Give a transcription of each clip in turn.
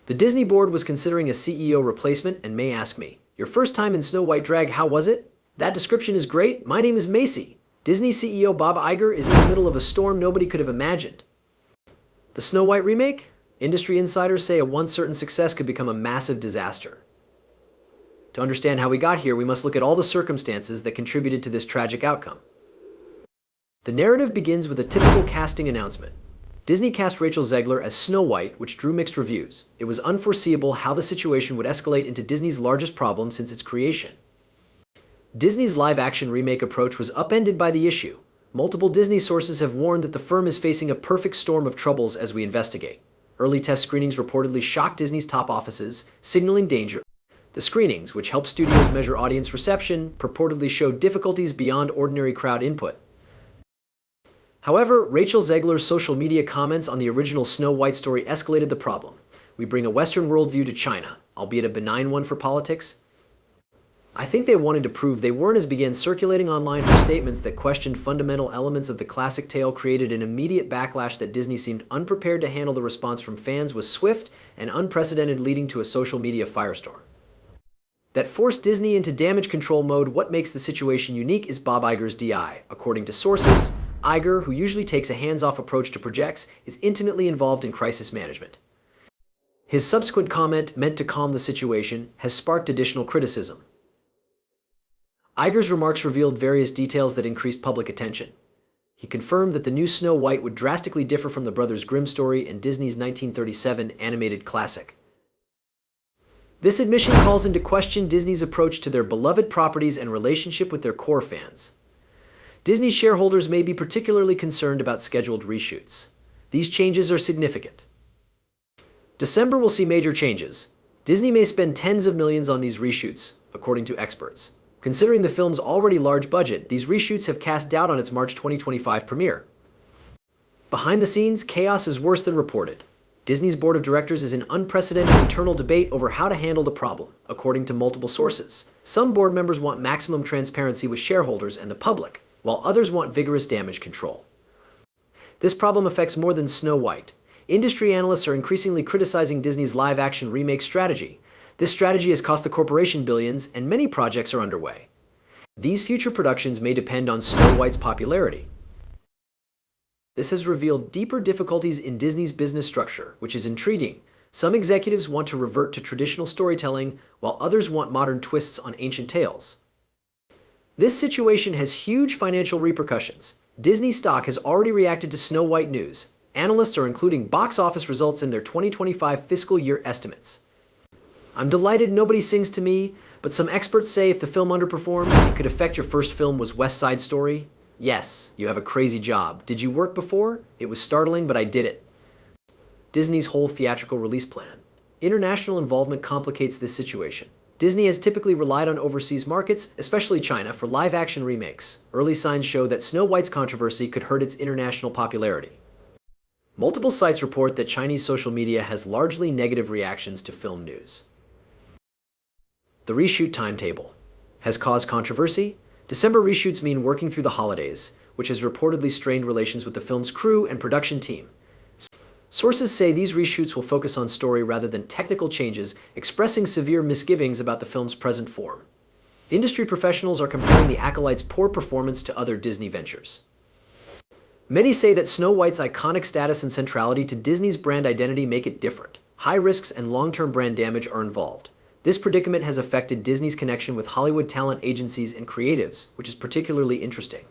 The Disney board was considering a CEO replacement and may ask me, "Your first time in Snow White drag, how was it?" That description is great. My name is Macy. Disney CEO Bob Iger is in the middle of a storm nobody could have imagined. The Snow White remake? Industry insiders say a once certain success could become a massive disaster. To understand how we got here, we must look at all the circumstances that contributed to this tragic outcome. The narrative begins with a typical casting announcement. Disney cast Rachel Zegler as Snow White, which drew mixed reviews. It was unforeseeable how the situation would escalate into Disney's largest problem since its creation. Disney's live-action remake approach was upended by the issue. Multiple Disney sources have warned that the firm is facing a perfect storm of troubles as we investigate. Early test screenings reportedly shocked Disney's top offices, signaling danger. The screenings, which help studios measure audience reception, purportedly showed difficulties beyond ordinary crowd input. However, Rachel Zegler's social media comments on the original Snow White story escalated the problem. We bring a Western worldview to China, albeit a benign one for politics. I think they wanted to prove they weren't, as began circulating online her statements that questioned fundamental elements of the classic tale created an immediate backlash that Disney seemed unprepared to handle. The response from fans was swift and unprecedented, leading to a social media firestorm that forced Disney into damage control mode. What makes the situation unique is Bob Iger's DI. According to sources, Iger, who usually takes a hands-off approach to projects, is intimately involved in crisis management. His subsequent comment, meant to calm the situation, has sparked additional criticism. Iger's remarks revealed various details that increased public attention. He confirmed that the new Snow White would drastically differ from the Brothers Grimm story and Disney's 1937 animated classic. This admission calls into question Disney's approach to their beloved properties and relationship with their core fans. Disney shareholders may be particularly concerned about scheduled reshoots. These changes are significant. December will see major changes. Disney may spend tens of millions on these reshoots, according to experts. Considering the film's already large budget, these reshoots have cast doubt on its March 2025 premiere. Behind the scenes, chaos is worse than reported. Disney's board of directors is in unprecedented internal debate over how to handle the problem, according to multiple sources. Some board members want maximum transparency with shareholders and the public, while others want vigorous damage control. This problem affects more than Snow White. Industry analysts are increasingly criticizing Disney's live-action remake strategy. This strategy has cost the corporation billions, and many projects are underway. These future productions may depend on Snow White's popularity. This has revealed deeper difficulties in Disney's business structure, which is intriguing. Some executives want to revert to traditional storytelling, while others want modern twists on ancient tales. This situation has huge financial repercussions. Disney stock has already reacted to Snow White news. Analysts are including box office results in their 2025 fiscal year estimates. I'm delighted nobody sings to me, but some experts say if the film underperforms, it could affect your first film was West Side Story. Yes, you have a crazy job. Did you work before? It was startling, but I did it. Disney's whole theatrical release plan. International involvement complicates this situation. Disney has typically relied on overseas markets, especially China, for live-action remakes. Early signs show that Snow White's controversy could hurt its international popularity. Multiple sites report that Chinese social media has largely negative reactions to film news. The reshoot timetable has caused controversy. December reshoots mean working through the holidays, which has reportedly strained relations with the film's crew and production team. Sources say these reshoots will focus on story rather than technical changes, expressing severe misgivings about the film's present form. Industry professionals are comparing The Acolyte's poor performance to other Disney ventures. Many say that Snow White's iconic status and centrality to Disney's brand identity make it different. High risks and long-term brand damage are involved. This predicament has affected Disney's connection with Hollywood talent agencies and creatives, which is particularly interesting.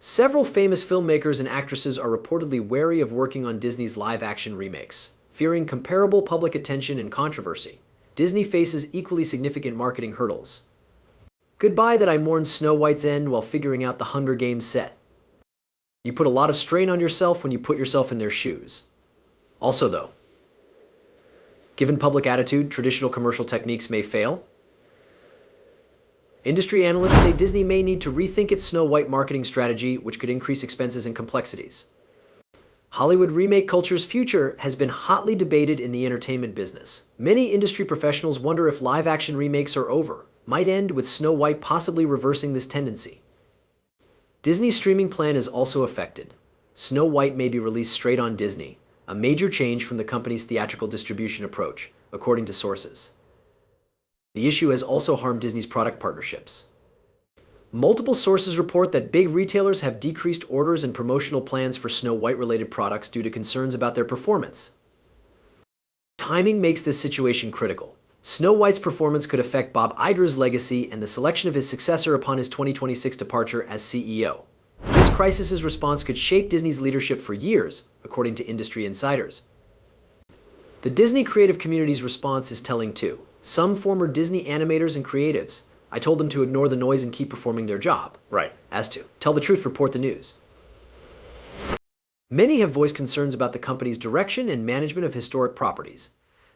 Several famous filmmakers and actresses are reportedly wary of working on Disney's live-action remakes, fearing comparable public attention and controversy. Disney faces equally significant marketing hurdles. Goodbye that I mourn Snow White's end while figuring out the Hunger Games set. You put a lot of strain on yourself when you put yourself in their shoes. Also though, given public attitude, traditional commercial techniques may fail. Industry analysts say Disney may need to rethink its Snow White marketing strategy, which could increase expenses and complexities. Hollywood remake culture's future has been hotly debated in the entertainment business. Many industry professionals wonder if live-action remakes are over, might end with Snow White possibly reversing this tendency. Disney's streaming plan is also affected. Snow White may be released straight on Disney. a major change from the company's theatrical distribution approach, according to sources. The issue has also harmed Disney's product partnerships. Multiple sources report that big retailers have decreased orders and promotional plans for Snow White-related products due to concerns about their performance. Timing makes this situation critical. Snow White's performance could affect Bob Iger's legacy and the selection of his successor upon his 2026 departure as CEO. This crisis's response could shape Disney's leadership for years, according to industry insiders. The Disney creative community's response is telling too. Some former Disney animators and creatives, I told them to ignore the noise and keep performing their job. Right. As to, tell the truth, report the news. Many have voiced concerns about the company's direction and management of historic properties.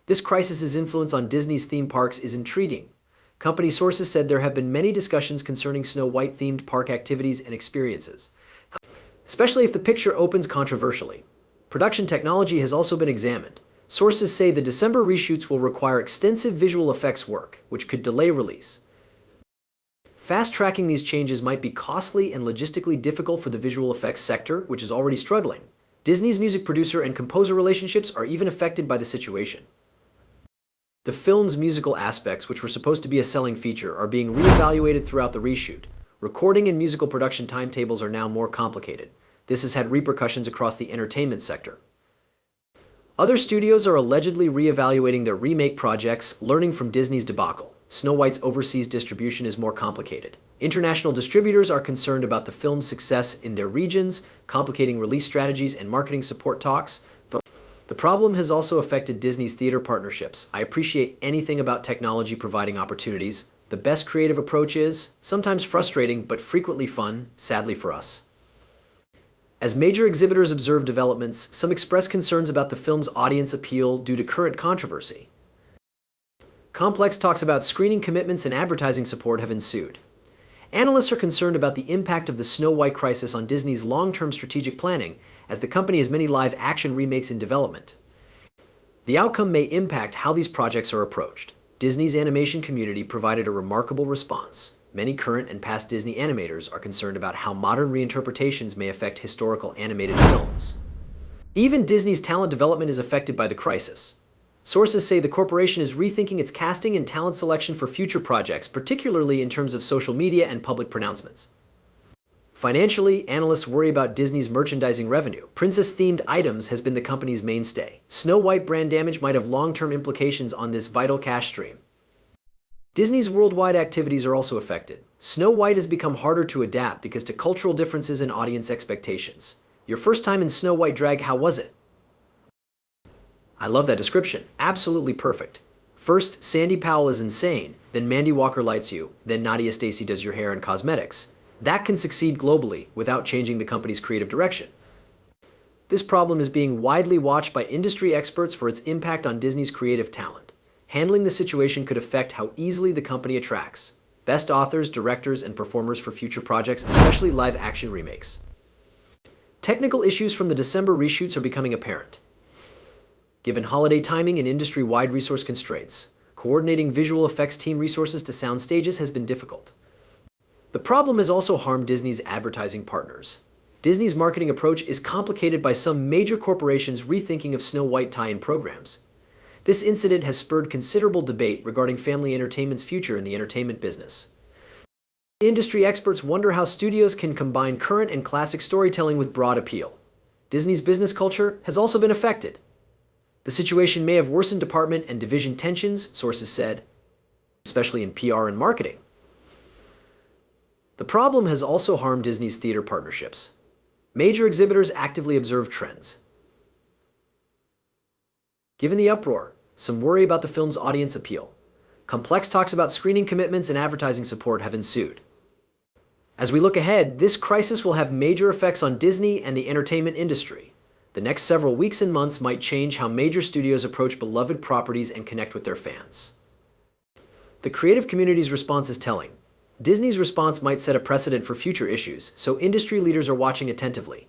This crisis's influence on Disney's theme parks is intriguing. Company sources said there have been many discussions concerning Snow White-themed park activities and experiences, especially if the picture opens controversially. Production technology has also been examined. Sources say the December reshoots will require extensive visual effects work, which could delay release. Fast-tracking these changes might be costly and logistically difficult for the visual effects sector, which is already struggling. Disney's music producer and composer relationships are even affected by the situation. The film's musical aspects, which were supposed to be a selling feature, are being reevaluated throughout the reshoot. Recording and musical production timetables are now more complicated. This has had repercussions across the entertainment sector. Other studios are allegedly reevaluating their remake projects, learning from Disney's debacle. Snow White's overseas distribution is more complicated. International distributors are concerned about the film's success in their regions, complicating release strategies and marketing support talks. But the problem has also affected Disney's theater partnerships. I appreciate anything about technology providing opportunities. The best creative approach is, sometimes frustrating, but frequently fun, sadly for us. As major exhibitors observe developments, some express concerns about the film's audience appeal due to current controversy. Complex talks about screening commitments and advertising support have ensued. Analysts are concerned about the impact of the Snow White crisis on Disney's long-term strategic planning, as the company has many live-action remakes in development. The outcome may impact how these projects are approached. Disney's animation community provided a remarkable response. Many current and past Disney animators are concerned about how modern reinterpretations may affect historical animated films. Even Disney's talent development is affected by the crisis. Sources say the corporation is rethinking its casting and talent selection for future projects, particularly in terms of social media and public pronouncements. Financially, analysts worry about Disney's merchandising revenue. Princess-themed items has been the company's mainstay. Snow White brand damage might have long-term implications on this vital cash stream. Disney's worldwide activities are also affected. Snow White has become harder to adapt because of cultural differences and audience expectations. Your first time in Snow White drag, how was it? I love that description. Absolutely perfect. First, Sandy Powell is insane, then Mandy Walker lights you, then Nadia Stacey does your hair and cosmetics. That can succeed globally without changing the company's creative direction. This problem is being widely watched by industry experts for its impact on Disney's creative talent. Handling the situation could affect how easily the company attracts best authors, directors, and performers for future projects, especially live-action remakes. Technical issues from the December reshoots are becoming apparent. Given holiday timing and industry-wide resource constraints, coordinating visual effects team resources to sound stages has been difficult. The problem has also harmed Disney's advertising partners. Disney's marketing approach is complicated by some major corporations rethinking of Snow White tie-in programs. This incident has spurred considerable debate regarding family entertainment's future in the entertainment business. Industry experts wonder how studios can combine current and classic storytelling with broad appeal. Disney's business culture has also been affected. The situation may have worsened department and division tensions, sources said, especially in PR and marketing. The problem has also harmed Disney's theater partnerships. Major exhibitors actively observe trends. Given the uproar, some worry about the film's audience appeal. Complex talks about screening commitments and advertising support have ensued. As we look ahead, this crisis will have major effects on Disney and the entertainment industry. The next several weeks and months might change how major studios approach beloved properties and connect with their fans. The creative community's response is telling. Disney's response might set a precedent for future issues, so industry leaders are watching attentively.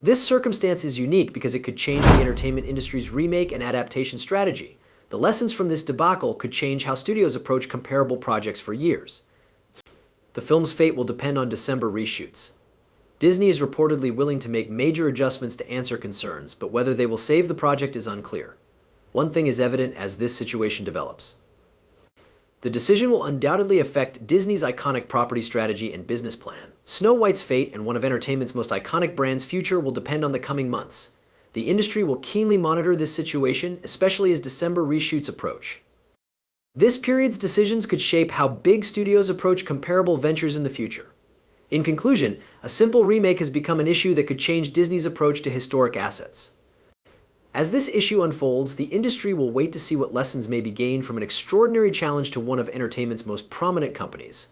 This circumstance is unique because it could change the entertainment industry's remake and adaptation strategy. The lessons from this debacle could change how studios approach comparable projects for years. The film's fate will depend on December reshoots. Disney is reportedly willing to make major adjustments to answer concerns, but whether they will save the project is unclear. One thing is evident as this situation develops. The decision will undoubtedly affect Disney's iconic property strategy and business plan. Snow White's fate and one of entertainment's most iconic brands' future will depend on the coming months. The industry will keenly monitor this situation, especially as December reshoots approach. This period's decisions could shape how big studios approach comparable ventures in the future. In conclusion, a simple remake has become an issue that could change Disney's approach to historic assets. As this issue unfolds, the industry will wait to see what lessons may be gained from an extraordinary challenge to one of entertainment's most prominent companies.